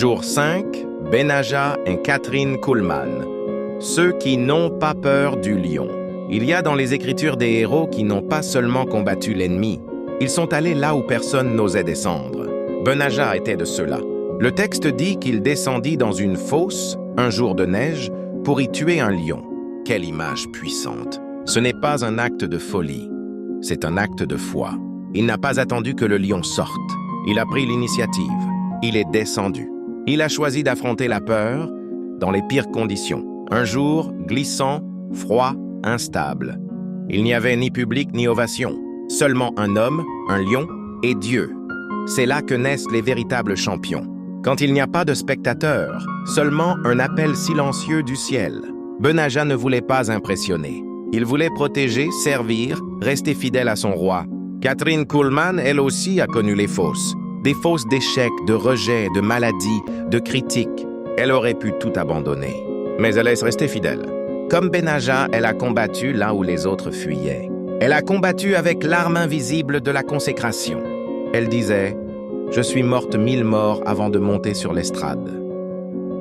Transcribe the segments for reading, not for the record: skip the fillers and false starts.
Jour 5, Benaja et Catherine Kuhlman. Ceux qui n'ont pas peur du lion. Il y a dans les Écritures des héros qui n'ont pas seulement combattu l'ennemi, ils sont allés là où personne n'osait descendre. Benaja était de ceux-là. Le texte dit qu'il descendit dans une fosse, un jour de neige, pour y tuer un lion. Quelle image puissante! Ce n'est pas un acte de folie, c'est un acte de foi. Il n'a pas attendu que le lion sorte. Il a pris l'initiative. Il est descendu. Il a choisi d'affronter la peur dans les pires conditions. Un jour glissant, froid, instable. Il n'y avait ni public ni ovation. Seulement un homme, un lion et Dieu. C'est là que naissent les véritables champions. Quand il n'y a pas de spectateurs, seulement un appel silencieux du ciel. Benaja ne voulait pas impressionner. Il voulait protéger, servir, rester fidèle à son roi. Catherine Kuhlman, elle aussi, a connu les fosses. Des fosses d'échecs, de rejets, de maladies, de critiques. Elle aurait pu tout abandonner. Mais elle est restée fidèle. Comme Benaja, elle a combattu là où les autres fuyaient. Elle a combattu avec l'arme invisible de la consécration. Elle disait « Je suis morte 1000 morts avant de monter sur l'estrade ».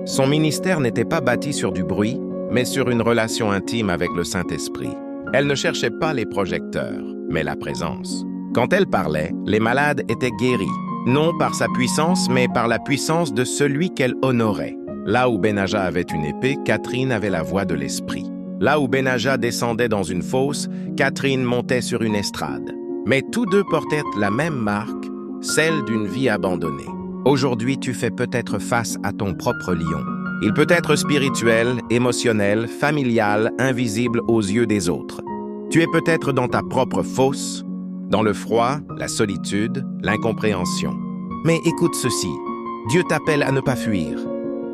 Son ministère n'était pas bâti sur du bruit, mais sur une relation intime avec le Saint-Esprit. Elle ne cherchait pas les projecteurs, mais la présence. Quand elle parlait, les malades étaient guéris, non par sa puissance, mais par la puissance de celui qu'elle honorait. Là où Benaja avait une épée, Catherine avait la voix de l'Esprit. Là où Benaja descendait dans une fosse, Catherine montait sur une estrade. Mais tous deux portaient la même marque, celle d'une vie abandonnée. Aujourd'hui, tu fais peut-être face à ton propre lion. Il peut être spirituel, émotionnel, familial, invisible aux yeux des autres. Tu es peut-être dans ta propre fosse, dans le froid, la solitude, l'incompréhension. Mais écoute ceci, Dieu t'appelle à ne pas fuir.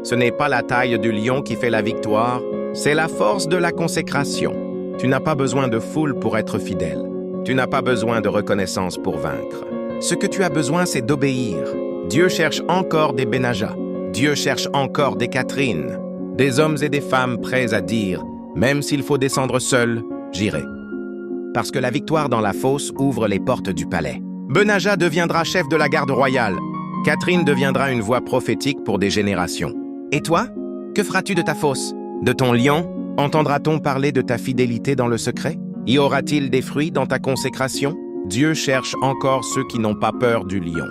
Ce n'est pas la taille du lion qui fait la victoire, c'est la force de la consécration. Tu n'as pas besoin de foule pour être fidèle. Tu n'as pas besoin de reconnaissance pour vaincre. Ce que tu as besoin, c'est d'obéir. Dieu cherche encore des Benaja. Dieu cherche encore des Catherine. Des hommes et des femmes prêts à dire « Même s'il faut descendre seul, j'irai. » Parce que la victoire dans la fosse ouvre les portes du palais. Benaja deviendra chef de la garde royale. Catherine deviendra une voix prophétique pour des générations. Et toi, que feras-tu de ta fosse? De ton lion, entendra-t-on parler de ta fidélité dans le secret? Y aura-t-il des fruits dans ta consécration? Dieu cherche encore ceux qui n'ont pas peur du lion.